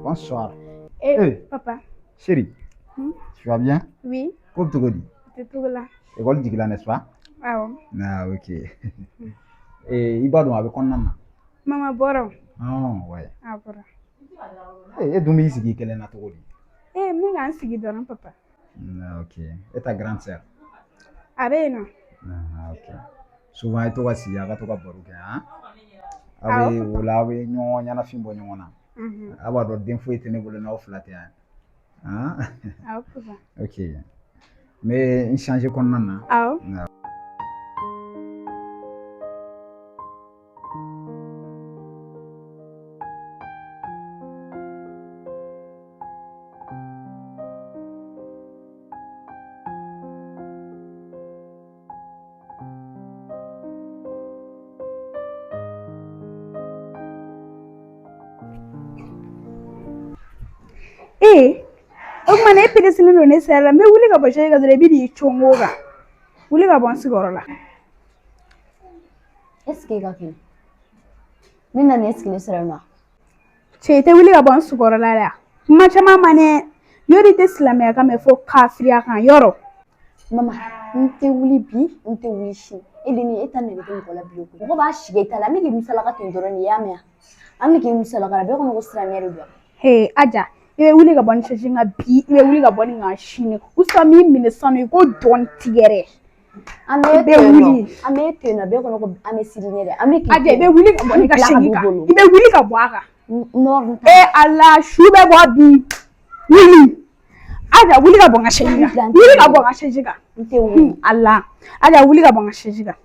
Bonsoir. Papa. Chérie, tu vas bien? Oui. Comme tu dis. C'est tout là. École Digla, n'est-ce pas? Ah bon. Ah, ok. Et il va donc avec on a. Maman Boro. Ah, ouais. Ah, Boro. Et d'où est-ce qu'elle est naturelle? Mais là, c'est qui donne, papa. Ah, ok. Et ta grande sœur? Ah, ben non. Ah, ok. Souvent, elle toi aussi, elle va toi pour hein? Ah, Awe, papa. ou là, we, nyon, yana fimbo nyona. Mhm. Awa do d'info et tenez na oflate hein? Ah, papa. Ok. Mais il change qu'on en a. Ah. O kuma ne peresini don ne sera me wuli ka bɔ sey ka dɔrɔn i bi di chongo ga wuli ka bɔ n sigiyɔrɔ la. Est-ce que kake ni na ne skile sera ma Cɛ i tɛ wuli ka bɔ n sigiyɔrɔ la dɛ kuma caman ma ne yori tɛ silamɛya kan mɛ fo kafiriya kan yɔrɔ. mama nte wuli bi nte wuli shi edini eta ne de ko la bi ko ba shige ta la mi ki musala ka tin doro ni ya me ami ki musala ka be ko no sira ne do Aja i bɛ wuli ka bɔ ni sɛsi nka bi i bɛ wuli ka bɔ ni nka sini usa min minɛ sanu i ko dɔn tigɛrɛ. ame te na be ko no ame siri ne de ami ki Aja i bɛ wuli ka bɔ ni ka sɛsi kan i bɛ wuli ka bɔ a kan. no Allah su bɛ bɔ bi wuli. Aja wuli ka bɔ n ka sɛsi kan wuli ka bɔ n ka sɛsi kan. nte wuli Allah Aja wuli ka bɔ n ka sɛsi kan.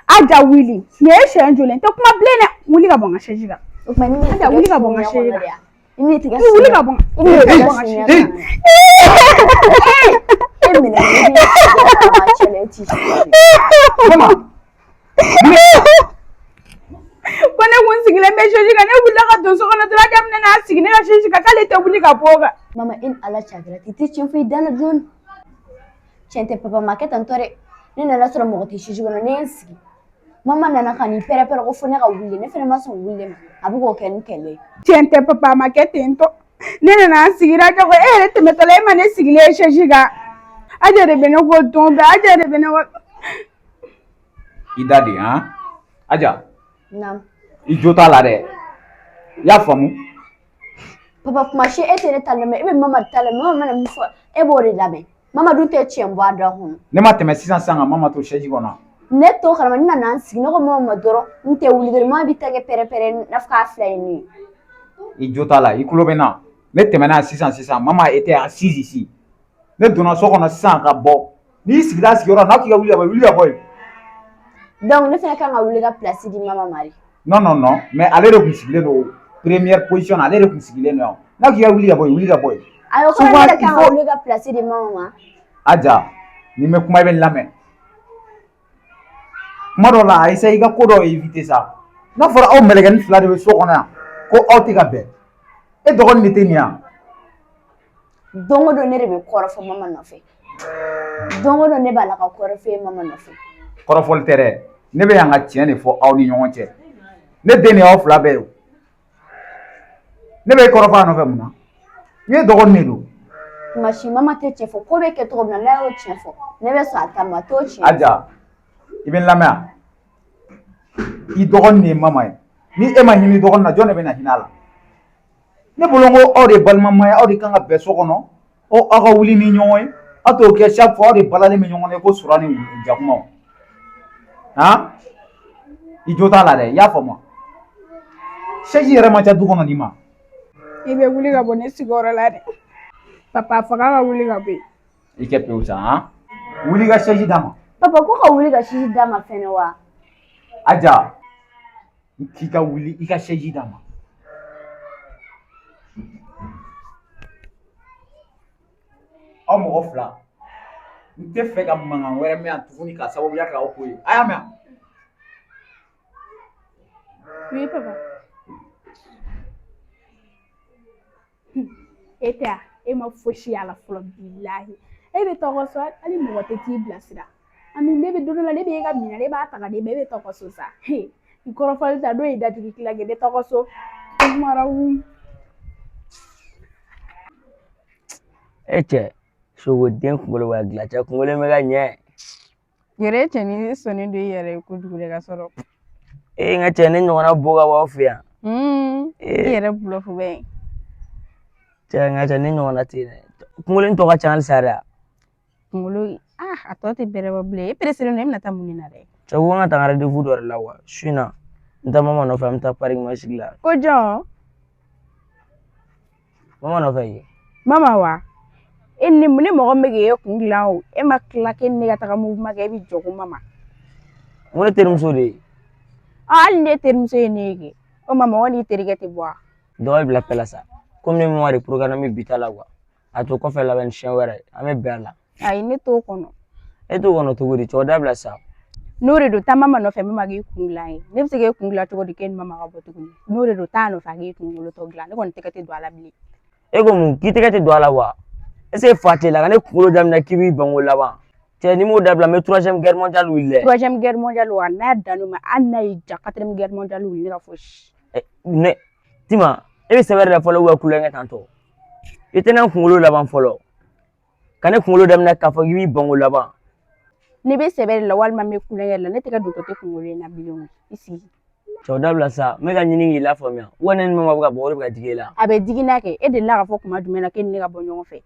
Aja wuli nin ye sɛn joli n tɛ kuma bilen dɛ wuli ka bɔ n ka sɛsi kan. o kuma ni Aja wuli ka bɔ n ka sɛsi kan. ini tiga Wuli ka bɔ ko ne kun sigilen bɛ sɛsi kan ne wulila ka don so kɔnɔ dɔrɔn Aja minɛ n'a sigi ne ka sɛsi kan k'ale tɛ wuli ka bɔ kan. mama in ala chagra ti cin fi dala don cente papa maketa ntore ni nana sɔrɔ mɔgɔ tɛ sisi kɔnɔ ne sigi mama nana ka ni pere ko fo ne ka wuli ne fɛnɛ ma sɔn wuli ma a bɛ k'o kɛ ni kɛlɛ ye Tiɲɛ tɛ papa ma kɛ ten tɔ ne nana n sigira Aja ko e yɛrɛ tɛmɛtɔla e ma ne sigilen ye sɛsi kan Aja de bɛ ne ko don bɛɛ Aja de bɛ ne ko. I da de hein? Aja. nam I jo t'a la dɛ. I y'a faamu? papa kuma si e tɛ ne ta lamɛn e bɛ mama ta lamɛn mama mana min fɔ e b'o de lamɛn mama dun tɛ tiɲɛ bɔ a da kɔnɔ Ne ma tɛmɛ sisan san ka mama to chaise kɔnɔ. ne to kalama ni nana n sigi ne ko mama ma dɔrɔn n tɛ wuli dɔrɔn mama bɛ ta kɛ pɛrɛ-pɛrɛ n'a fɔ k'a fila ye ne ye I jo t'a la i kulo bɛ na. Ne tɛmɛna sisan mama était assise ici. Ne donna so kɔnɔ sisan ka bɔ. N'i sigila sigiyɔrɔ n'a k'i ka wuli ka bɔ wuli ka bɔ yen. donc ne fɛnɛ kan ka wuli ka place di mama mari Non mais ale de kun sigilen don première position na ale de kun sigilen don n'a k'i ka wuli ka bɔ yen wuli ka bɔ yen. ayo ko ne kan ka wuli ka place di mama ma Aja ni mɛ kuma i bɛ n lamɛn. Kuma dɔ la a essaye i ka ko dɔ éviter sa. N'a fɔra aw mɛlɛkɛnin fila de bɛ so kɔnɔ yan ko aw tɛ ka bɛn e dɔgɔnin de tɛ nin yan. don o don ne de bɛ kɔrɔfɔ mama nɔfɛ don o don ne b'a la ka kɔrɔfɔ mama nɔfɛ Kɔrɔfɔli tɛ dɛ ne bɛ yan ka tiɲɛ de fɔ aw ni ɲɔgɔn cɛ ne den de y'aw fila bɛɛ ye ne bɛ kɔrɔfɔ a nɔfɛ mun na n ye dɔgɔnin de don. kuma si mama tɛ tiɲɛ fɔ ko bɛ kɛ cogo min na n'a y'o tiɲɛ fɔ ne bɛ sɔn a ta ma t'o tiɲɛ Aja i bɛ n lamɛn yan i dɔgɔnin de ye mama ye ni e ma hinɛ dɔgɔnin na jɔn de bɛ na hinɛ a la ne bolo n ko aw de balimamaya aw de kan ka bɛn so kɔnɔ aw ka wuli ni ɲɔgɔn ye aw t'o kɛ chaque fois aw de balalen bɛ ɲɔgɔn na ko sura ni jakumaw han i jo t'a la dɛ i y'a faamu chaise yɛrɛ ma ca du kɔnɔ nin ma. I bɛ wuli ka bɔ ne sigiyɔrɔ la dɛ papa faga ka wuli ka bɔ yen. I kɛ pewu sa han wuli ka chaise d'a ma. papa ko ka wuli ka sisi d'a ma fɛnɛ wa Aja k'i ka wuli i ka chaise d'a ma. Aw mɔgɔ fila n tɛ fɛ ka mankan wɛrɛ mɛn yan tuguni k'a sababuya kɛ aw ko ye a y'a mɛn. Oui papa. E tɛ yan e ma fosi y'a la fɔlɔ bilahi e bɛ tɔgɔ sɔrɔ hali mɔgɔ tɛ t'i bilasira ami ne bɛ don dɔ la ne bɛ e ka minɛ e b'a ta ka di ma e bɛ tɔgɔ so sa i kɔrɔfɔli ta n'o ye datigi tila kɛ ne tɔgɔ so marawu. Eche, so we think we will glad you will make a nye. Yere cheni soni do yere kudure ka soro. Nga chene nyona boga wa ofia. Yere bluff be. Nga chene nyona tine. Kungole ntoka channel sara. Ngulu atoti bere bable. Presere nem na tamuni na re. Chawu nga tangara de vudor lawa. Shina. Nta mama no fam ta paring mashigla. Kojo. Mama no fayi. Mama wa. Enni muni mo mege ye kunglawo. E makla ken ne gata mu mage bi jogo mama. Ngole terum sodi. Al ne terum se nege. O mama woni terigati boa. Dawal bla pelasa. Comme ni mo wari programme bitala wa. Ato ko fe la ben chien wara. Ame bela. Ay ne to kono. E to kono to gudi choda bla sa. Nore do ta mama no fe mama ge kunglai. Ne se ge kungla to godi ken mama ga botu kuni. Nore do ta no fa ge kungulo to gla. Ne kon tekati do ala bli. E go mu kitekati do ala wa. Ese fati la ne kulo dam na kibi bango la ba. Te ni mo dabla me 3e guerre mondiale wille. 3e guerre mondiale wa na danu ma anay ja 4e guerre mondiale wille ga fosh. Ne tima e be sebere la folo wa kulo tanto. Itena kulo la ban folo. Kane kulo dam na ka fo kibi bango la ba. Ni be sebere la wal ma me kulo la ne teka do to te kulo na bilon isi. Choda bla sa me ga nyini la fo mi. Wonen me ma ga bo ga digela. Abe digina ke e de la ga fo kuma dumena ken ne ga bo nyongo fe.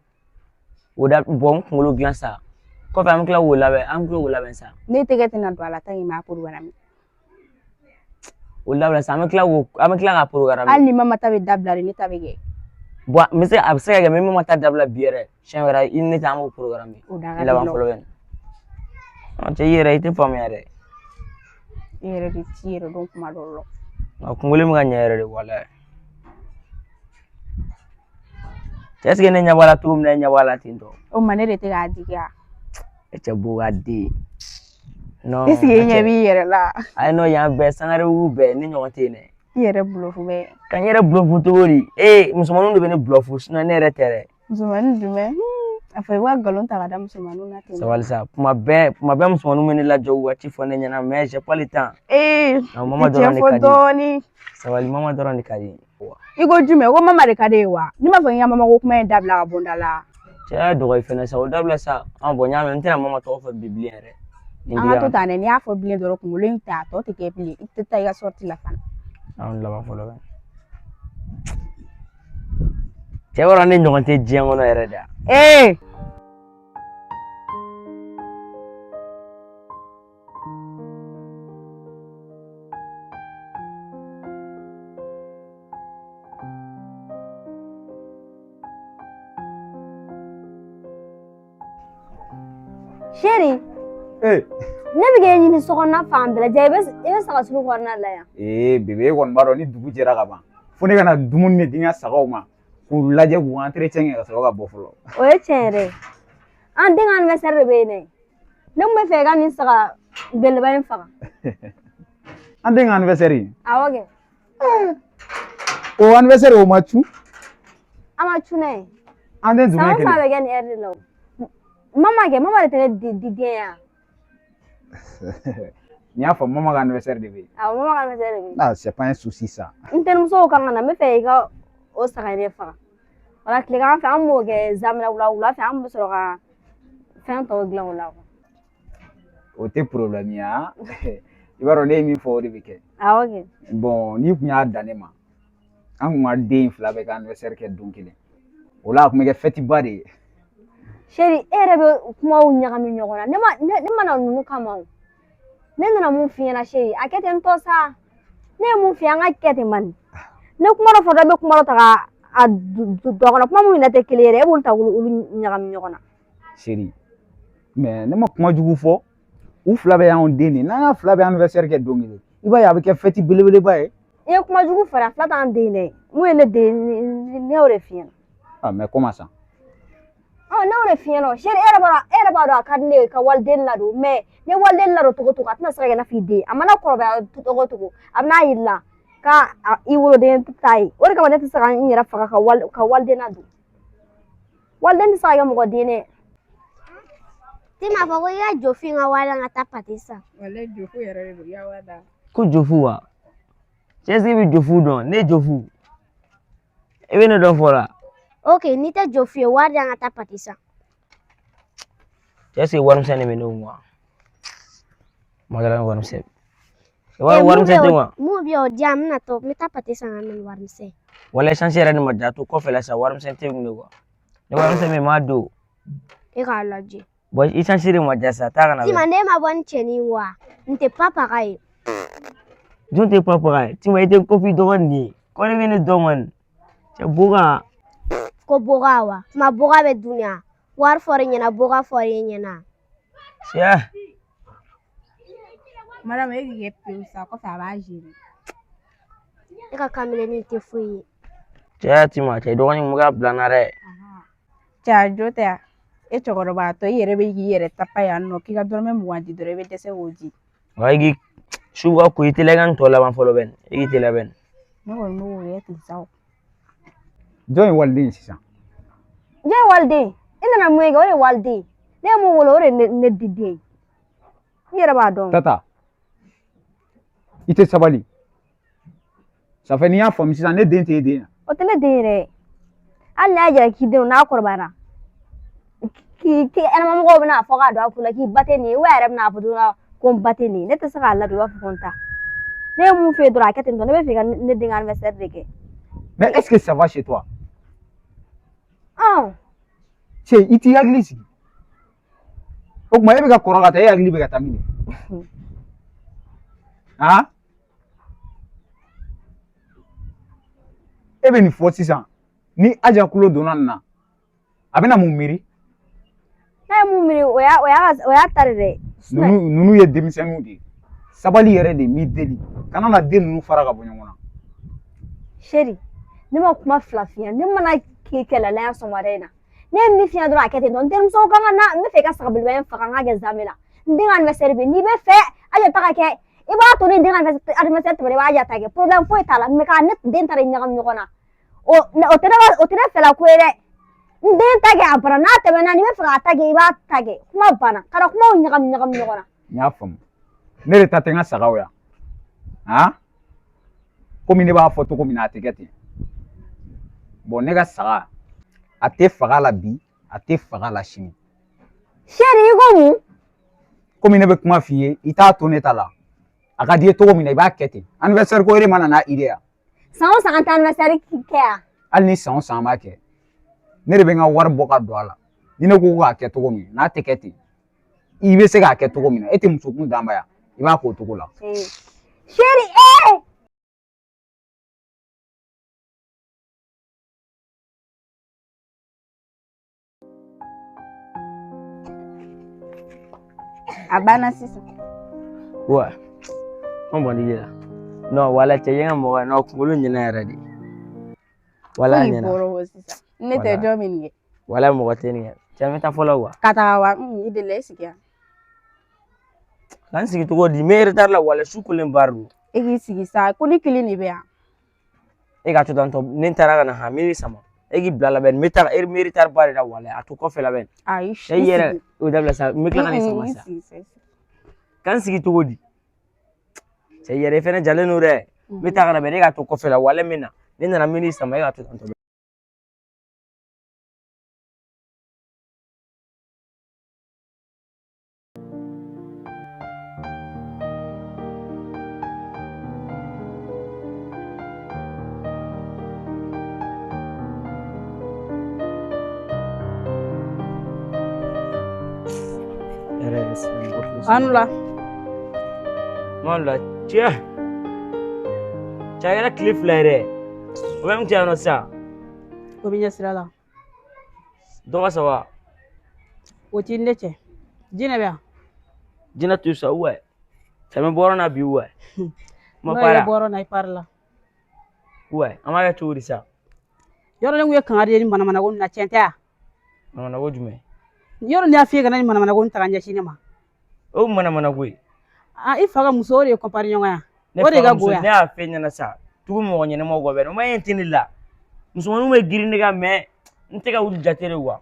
Oda bon kulo glan sa. Ko fa am kla wo la be am kla wo la ben sa. Ne teka te na do ala tangi ma pour wana mi. O la bla sa am kla ga programme. Al ni mama tabe dabla ni tabe ge. Bo me se abse ga me mama ta dabla biere. Chen wera in ne ta mo programme. Ila ban folo ben. On te yere ite fam yare. Yere di tire donc ma dollo. Na kungole mga nyere de wala. Eske ne nyabala tum ne nyabala tindo. O manere te ga diga. Eche buga di. No. Isi yenye bi yere la. I know ya be sangare wu be ni nyote ne. Yere bluff be. Kan yere bluff to wori. Musumanu de be ne bluff na ne retere. Musumanu dume. Afa wa galon ta ga musumanu na te. Sawal sa puma be musumanu meni la jowu ati fo ne nyana mais j'ai pas le temps. Na mama doron ne kadi. Sawal mama doron ne kadi. Igo jume go mama de kade wa. Ni ma fanya mama go kuma dabla ga bondala. Cha do fena sa o dabla sa an bonya me ntena mama to fo biblien re. Anga to tane ni afo blin do ko ngulen ta to te ke pli itata ya sorti la fan. On la ba folo ben. Che wora ne nyonte jengo no ereda. Chéri. Ne bige nyini sokona fam bela jay e saka suru korna la ya. Bébé kon baro ni dugu jera ka ban. Fo ne kana dumun ne dinga sagaw ma. Ku laje ku entretien ka sagaw ka bo folo. O e chere. An dinga anniversaire be ne. Ne me fe ga ni saka bel ba en faga. An dinga anniversaire. Awage. O anniversaire o machu. Ama chune. An den dumun ke. Sama fa ga ni erdi lo. Mama de tele di ya. Ni a fɔ mama ka anniversaire de be. Mama ka anniversaire de be. Ah, c'est pas un souci ça. Internso kan na me fe ga o saka ne faga. Wala kile kan fa am mo ge zamna wula fa am so ga fa to glan wula. O te problème ya. I b'a dɔn ne ye min fɔ o de bɛ kɛ. Awage. Bon ni kun y'a dan ne ma. An kun ka den fila bɛɛ ka anniversaire kɛ don kelen. O la a kun bɛ kɛ fête ba de ye. Chéri, ere be kuma o ɲagami ɲɔgɔn na. Ne mana nunu kama o. Ne nana mun fi ɲɛna chéri, a kɛ ten tɔ sa. Ne ye mun fi an ka kɛ ten man. Ne kuma dɔ fɔ dɔ bɛ kuma dɔ ta ka a dɔ kɔnɔ. Kuma mun yɛrɛ tɛ kelen yɛrɛ. E b'olu ta olu ɲagami ɲɔgɔn na. Chéri, mais ne ma kuma jugu fɔ. U fila bɛ y'anw den de. N'an y'a fila bɛ anniversaire kɛ don kelen, i b'a ye a bɛ kɛ fête belebeleba ye. I ye kuma jugu fɔ a fila t'an den dɛ. Mun ye ne den ne y'o de fi ɲɛna. Ah mais comment ça? Ne y'o de fi ɲɛna. Chéri, e yɛrɛ b'a dɔn a ka di ne ye ka waliden ladon mais ni waliden ladon togo togo a tɛna se ka kɛ i n'a fɔ i den. A mana kɔrɔbaya togo togo a bɛna yir'i la ka i woloden ta ye. O de kama ne tɛ se ka n yɛrɛ faga ka waliden ladon. Waliden tɛ se ka kɛ mɔgɔ den dɛ. Ti ma fɔ ko i ka jofu ka wari ka taa pati san. Wala jofu yɛrɛ de do ya wada. Ko jofu wa? Cɛ bi jofu dɔn, ne jofu. E bɛ ne dɔn fɔ la. Ok, ni tɛ jɔ fiye wari di an ka taa pati san. Cɛ sigi warimisɛn de bɛ ne kun wa magala warimisɛn warimisɛn tɛ wa Mun bɛ yan o di yan n bɛna to n bɛ taa pati san ka na ni warimisɛn ye. wala essence yɛrɛ de ma ja to kɔfɛ la sa warimisɛn tɛ kun de wa ne warimisɛn min m'a don E k'a lajɛ. bon essence de ma ja sa taa kana Tima ne ma bɔ ni cɛnin wa n tɛ papa ka ye. jɔn tɛ papa ka ye tima i tɛ kofi dɔgɔnin de ye ko ne bɛ ne dɔn man cɛ boga Ko boga wa kuma boga bɛ duniya wari fɔri ɲɛna boga fɔri ɲɛna. cɛ Madame e k'i kɛ pewu sa kɔfɛ a b'a gérer. E ka kamelenin tɛ foyi ye. cɛ tima cɛ dɔgɔnin mun ka bila n na dɛ Cɛ a jo tɛ yan. E cɛkɔrɔba tɔ i yɛrɛ bɛ k'i yɛrɛ tapa yan nɔ k'i ka dɔrɔmɛ 20 di dɔrɔn i bɛ dɛsɛ k'o di. wa i k'i su ka ko i teliya ka n tɔ laban fɔlɔ bɛ i k'i teliya bɛ Ne kɔni b'o kɛ ten sa o. jɔn ye waliden ye sisan Jɛ waliden i nana mun ye kɛ o de ye waliden ne ye mun wolo o de ye ne di den i yɛrɛ b'a dɔn. Tata i tɛ sabali ça fait n'i y'a faamu sisan ne den tɛ e den ye. O tɛ ne den yɛrɛ ye hali n'a y'a jira k'i den n'a kɔrɔbayara ɛnɛmamɔgɔw bɛna fɔ k'a don a kun na k'i ba tɛ nin ye wa yɛrɛ bɛna fɔ dɔrɔn ko n ba tɛ nin ye ne tɛ se k'a ladon i b'a fɔ ko n ta ne ye mun f'e ye dɔrɔn a kɛ ten tɔ ne bɛ fɛ ka ne den ka anniversaire de kɛ. Mais est-ce que ça va chez toi? Cɛ i t'i hakili sigi o tuma e bɛ ka kɔrɔ ka taa e hakili bɛ ka taa min ye han e bɛ nin fɔ sisan ni aja kulo donna nin na a bɛna mun miiri n'a ye mun miiri o y'a ta de dɛ. ninnu ye denmisɛnninw de ye sabali yɛrɛ de m'i deli kana na den ninnu fara ka bɔ ɲɔgɔn na. Chéri ne ma kuma fila f'i ɲɛna ne mana k'i kɛlɛla yan sɔgɔmada in na ne ye min f'i ɲɛna dɔrɔn a kɛ ten tɔ n terimuso kan ka na n bɛ fɛ i ka sagabeleba in faga n k'a kɛ zamɛ la n den ka anniversaire bɛ n'i bɛ fɛ aja ta ka kɛ i b'a to ni den ka anniversaire tɛmɛna i b'a aja ta kɛ problème foyi t'a la mais k'a ne den ta de ɲagami ɲɔgɔn na o tɛ ne fɛla ko ye dɛ n den ta kɛ a banna n'a tɛmɛna n'i bɛ fɛ k'a ta kɛ i b'a ta kɛ kuma banna kana kumaw ɲagami ɲagami ɲɔgɔn na. n y'a faamu ne de ta tɛ n ka sagaw yan han komi ne b'a fɔ cogo min na a tɛ kɛ ten bon ne ka saga a tɛ faga la bi a tɛ faga la sini. Chéri i ko mun. komi ne bɛ kuma f'i ye i t'a to ne ta la a ka di ye cogo min na i b'a kɛ ten anniversaire ko e de ma na n'a idée ya. San o san an tɛ anniversaire kɛ yan. hali ni san o san an b'a kɛ ne de bɛ n ka wari bɔ ka don a la ni ne ko k'a kɛ cogo min n'a tɛ kɛ ten i bɛ se k'a kɛ cogo min na e tɛ musokun d'an ma yan i b'a k'o cogo la. Chéri A banna sisan. wa an bɔn digi la non wala cɛ ye n ka mɔgɔ ye non kunkolo ɲɛna yɛrɛ de wala Foyi ɲɛna bɔra o sisan. Ne tɛ jɔn min kɛ. wala mɔgɔ tɛ nin kɛ cɛ n bɛ taa fɔlɔ wa Ka taga wa i delila i sigi yan. ka n sigi cogo di n bɛ retard la wala su kolen baara don E k'i sigi sa ko ni kelen de bɛ yan. e ka to tan tɔ ni n taara ka na han miiri sama e k'i bila labɛn n bɛ taa n bɛ retard ba de la wala a to kɔfɛ labɛn Ayi e yɛrɛ o dabila sa n bɛ tila ka nin sama sa ka n sigi cogo di cɛ yɛrɛ fɛnɛ jalen don dɛ n bɛ taa ka na bɛn ne k'a to kɔfɛ la wala min na ne nana miiri sama e ka to tan tɔ Anula. Mala cɛ cɛ a kɛra tile fila yɛrɛ o bɛ mun cɛ yan nɔ sisan O bɛ ɲɛ sira la. dɔgɔ saba O t'i ne cɛ. Jinɛ bɛ yan. jinɛ to sa uwɛ sɛmɛ bɔra na bi uwɛ ma N'o ye para bɔra na i pari la. uwɛ an b'a kɛ cogo di sa Yɔrɔ ne kun ye kangari ye ni manamana ko nin na tiɲɛ tɛ yan. mana ko jumɛn Yɔrɔ ne y'a f'i ye ka na ni manamana ko nin ta ka ɲɛsin ne ma. o mana ko ye I fa ka muso o de ye compagnon ya. ne O de ka ne goya. y'a fɛn ɲɛna sa tugu mɔgɔ ɲɛnɛmaw gɔ bɛ o ma ye tɛ ne la musomaninw bɛ girin ne kan mɛ n tɛ ka wuli jate de wa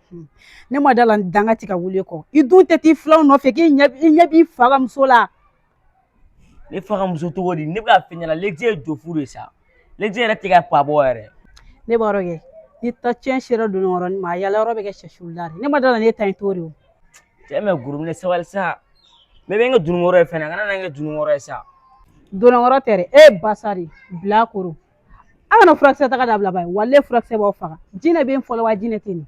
Ne ma da la danga ti ka wuli kɔ. I dun tɛ t'i filanw nɔfɛ k'i ɲɛ b'i fa ka muso la. ne fa ka muso cogo di ne bɛ ka fɛn ɲɛna lɛgɛ ye jɔ fu de sa lɛgɛ yɛrɛ tɛ ka pa bɔ yɛrɛ Ne b'a dɔn kɛ. Ni ta tiɲɛ sera donniyɔrɔ ni ma yala yɔrɔ bɛ kɛ sɛsulari ne ma dala ne ta in to de o cɛ mɛ guru ne sabali sa mɛ bɛ n ka dunukɔrɔ ye fɛnɛ kana na n ka dunukɔrɔ ye sa donniyɔrɔ tɛ dɛ e basari bila koro a kana furakisɛ taga dabila ba ye wale furakisɛ b'aw faga jinɛ bɛ n fɔlɔ wa jinɛ tɛ nin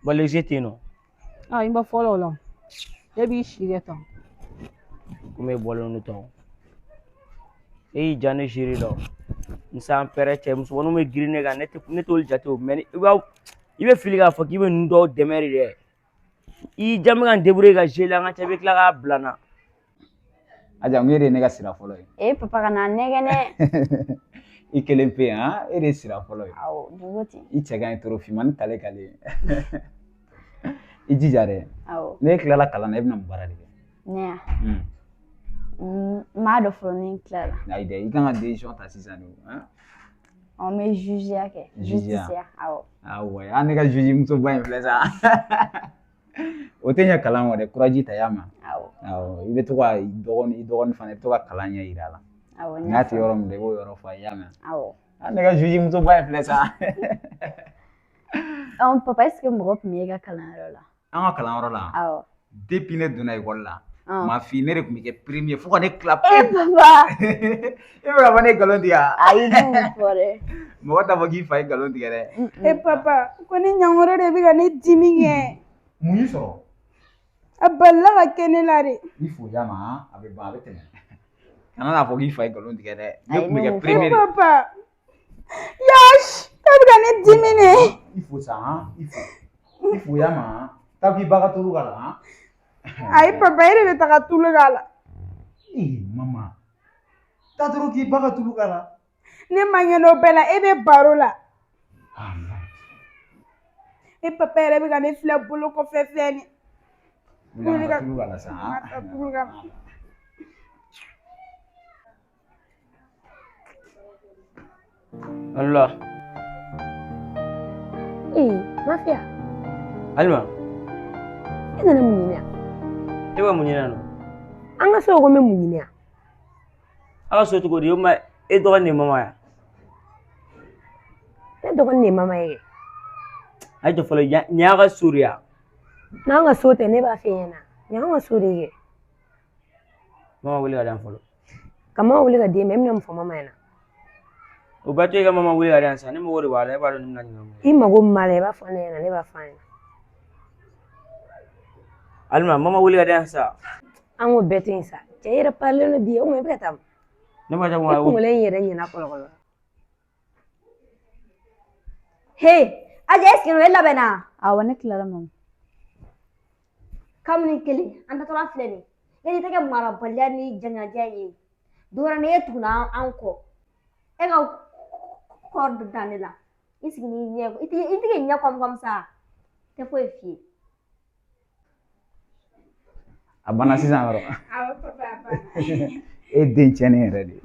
balezi tɛ yen nɔ i ma fɔlɔ o la e b'i si kɛ tan komi e bɔlen don tɔn e y'i ja ne siri la n san pɛrɛ cɛ musomaninw bɛ girin ne kan ne t'olu jate o mɛ i bɛ fili k'a fɔ k'i bɛ ninnu dɔw dɛmɛ de dɛ i ja bɛ ka n débrouiller ka jouer la n ka cɛ i bɛ tila k'a bila n na Aja n de ne ka sira fɔlɔ ye papa kana nɛgɛnɛ I kelen pe yan e de sira fɔlɔ ye awɔ dugu ten I cɛ ka ɲi trop finmani kale kale I jija dɛ awɔ ne tilala kalan na i bɛna mun baara de kɛ ne ya n m'a dɔn fɔlɔ ni n tilala ayi dɛ I kan ka décision ta sisan de n bɛ jugeya kɛ justiciya awɔ awɔ ne ka juge musoba in filɛ sa o tɛ ɲɛ kalan kɔ dɛ courage ta y'a ma awɔ I bɛ to ka I dɔgɔnin fana I bɛ to ka kalan ɲɛ yira a la n'a tɛ yɔrɔ min na I b'o yɔrɔ fɔ a ye i y'a mɛn awɔ ne ka juge musoba in filɛ sa papa est-ce que mɔgɔ tun bɛ e ka kalanyɔrɔ la an ka kalanyɔrɔ la awɔ depuis ne donna école la ma fille ne de tun bɛ kɛ premier fo ka ne tila papa e bɛ ka fɔ ne ye nkalon tigɛ wa ayi ne m'o fɔ dɛ mɔgɔ t'a fɔ k'i fa ye nkalon tigɛ dɛ papa ko ni ɲankɔrɔ de bɛ ka ne dimi kɛ mun y'i sɔrɔ a balila ka kɛ ne la de I fo y'a ma a bɛ ban a bɛ tɛmɛ kana n'a fɔ k'i fa ye nkalon tigɛ dɛ ne Ayi, tun bɛ ne kɛ m'o premier papa yash e bɛ ka ne dimi ne I fo sa I fo y'a ma taa k'i ba ka tulu k'a la ayi papa e de bɛ taga tulu k'a la mama taa dɔrɔn k'i ba ka tulu k'a la ne ma ɲɛ n'o bɛɛ la e bɛ baro la e papa yɛrɛ bɛ ka ne filɛ bolo kɔfɛ fɛn ni tulu k'a la sa tulu k'a la Allah Mafia Alima e nana mun ɲini yan e bɛ mun ɲini yan nɔ an ka so ko n bɛ mun ɲini yan a ka so cogo di o ma e dɔgɔnin de ye mama ya ne dɔgɔnin de ye mama ye a jɔ fɔlɔ nin y'a ka so de ya n'an ka so tɛ ne b'a f'i ɲɛna nin y'an ka so de ye mama wele ka di yan fɔlɔ ka mama wele ka den ma e bɛna mun fɔ mama ɲɛna o bɛɛ to e ka mama wele ka di yan sa ne mago de b'a la e b'a dɔn ne bɛna ɲininka mun i mago min b'a la i b'a fɔ ne ɲɛna ne b'a f'a ɲɛna Alima mama wele ka di yan sa an k'o bɛɛ to yen sa cɛ yɛrɛ parilen don bi o kuma i bɛ ka taa mun ne ma taa e kunkolo in yɛrɛ ɲɛna kɔlɔkɔlɔ he Aja est-ce que e labɛnna awɔ ne tilala mama kabini kelen an tatɔla filɛ nin ye e tɛ kɛ marabaliya ni janaja ye dɔwɛrɛ ni e tuguna an kɔ e ka kɔɔri dan ne la i sigi n'i ɲɛ i tɛ k'i ɲɛ comme ça tɛ foyi f'i ye a banna sisan yɔrɔ awɔ papa a banna e den tiɲɛnen yɛrɛ de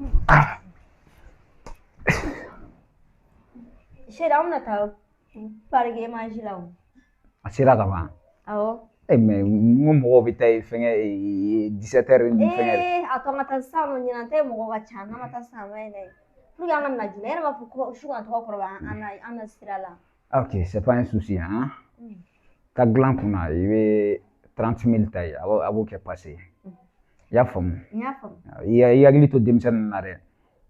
Chérie an bɛna taa parike manji la o a sera ka ban awɔ mais n ko mɔgɔw bɛ taa yen fɛngɛ 17h ni fɛngɛ a to an ka taa sisan nɔ ɲinan tɛ mɔgɔ ka ca n'an ka taa sisan a ma ɲi dɛ pour que an ka na joona e yɛrɛ b'a fɔ ko su kana tɔgɔ kɔrɔbaya an na sira la ok c'est pas un souci hein ka dilan kunna I bɛ 30 000 ta ye a b'o kɛ passé i y'a faamu n y'a faamu I hakili to denmisɛnnin na dɛ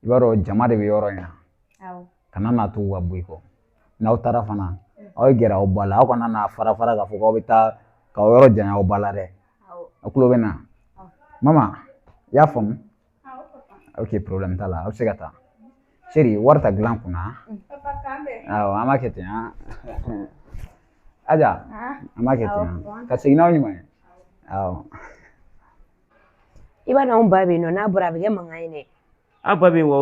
I b'a dɔn jama de bɛ yɔrɔ in na awɔ kana n'a to ka bɔ I kɔ n'aw taara fana aw ye gɛrɛ aw ba la aw kana n'a fara fara k'a fɔ k'aw bɛ taa k'aw yɔrɔ janya aw ba la dɛ aw tulo bɛ na mama i y'a faamu ok problème t'a la aw bɛ se ka taa chérie wari ta dilan kunna awɔ an b'a kɛ ten Aja an b'a kɛ ten ka segin n'aw ɲuman ye awɔ i b'a dɔn anw ba bɛ yen nɔ n'a bɔra a bɛ kɛ mankan ye dɛ an ba bɛ yen wa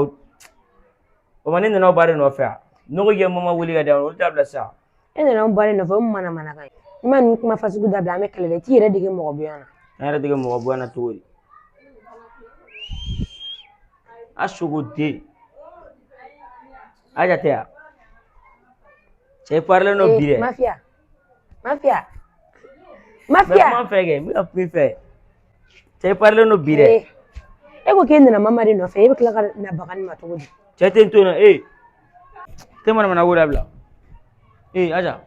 o ma ne nana aw ba de nɔfɛ yan ne ko i ye mama wele ka di yan olu t'a bila sa e nana anw ba de nɔfɛ o mun mana mana kan ye i ma nin kuma fasugu dabila an bɛ kɛlɛ dɛ i t'i yɛrɛ dege mɔgɔ bonya na an yɛrɛ dege mɔgɔ bonya na cogo di a sogo den a jate yan cɛ parilen don bi dɛ mafia bɛ kuma fɛ kɛ n bɛ ka kuma i fɛ cɛ parilen don bi dɛ e ko k'e nana mama de nɔfɛ e bɛ tila ka na baga nin ma cogo di cɛ tɛ n to yen nɔ te mana wura bila aja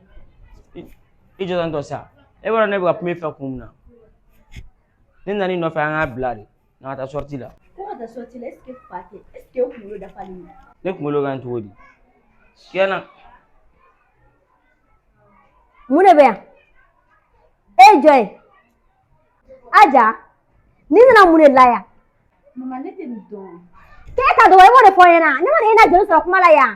i jɔ tantɔ sa e b'a dɔn ne bɛ ka kuma e fɛ kun min na ne nana i nɔfɛ an k'a bila de na ka taa sortie la ko ka taa sortie la est ce que fa tɛ est ce que o kunkolo dafalen don ne kunkolo kan cogo di tiɲɛna mun de bɛ yan e jɔ ye aja ni nana mun de la yan mama ne tɛ nin dɔn k'e t'a dɔn e b'o de fɔ n ɲɛna ne ma na e na joli sɔrɔ kuma la yan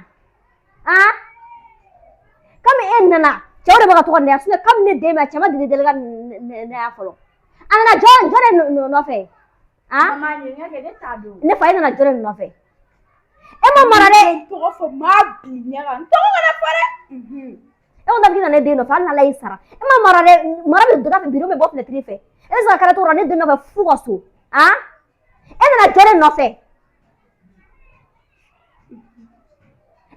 komi e nana cɛw de bɛ ka tɔgɔ ne yan komi ne den ma cɛ ma deli ka ne ya fɔlɔ a nana jɔ de nɔfɛ mama ɲininka kɛ ne t'a dɔn ne fa e nana jɔ de nɔfɛ e ma mara dɛ tɔgɔ fɔ maa bi ɲaga n tɔgɔ kana fɔ dɛ e ko dabiki nana ne den nɔfɛ hali n'ala y'i sara e ma mara dɛ mara bɛ don da fɛ biro bɛ bɔ fenêtre fɛ e bɛ se ka kɛra cogo ne den nɔfɛ fu ka so e nana jɔ de nɔfɛ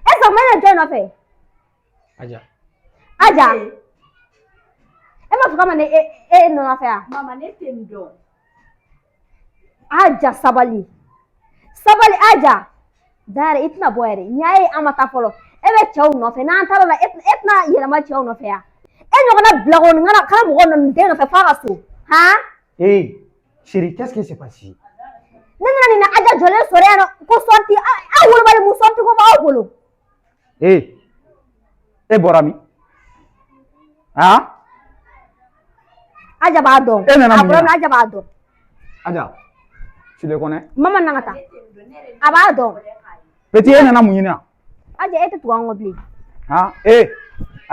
e sɔrɔ e nana jɔ de nɔfɛ aja e ma fɔ k'a ma ne e nɔfɛ yan mama ne tɛ nin dɔn aja sabali aja dare i tɛna bɔ yɛrɛ n'i y'a ye an ma taa fɔlɔ e bɛ cɛw nɔfɛ n'an taara la e tɛna yɛlɛma cɛw nɔfɛ yan e ɲɔgɔnna bilakoni kana mɔgɔ nɔ den nɔfɛ f'a ka so chérie, qu'est-ce qui s'est passé? ne nana nin na aja jɔlen sɔrɔ yan nɔ ko sortie aw wolobali mun sortie ko b'aw bolo e bɔra min? aja b'a dɔn e nana a mun bɔra na? min aja b'a dɔn Aja, tu le connais? mama na ka taa a b'a dɔn Petit e nana mun ɲini yan? aja e tɛ tugu an kɔ bilen a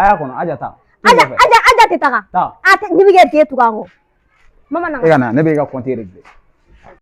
y'a kɔnɔ aja ta aja tɛ taga taa a tɛ ni bɛ kɛ t'e tugu an kɔ mama na e ka na ne bɛ e ka compte réglé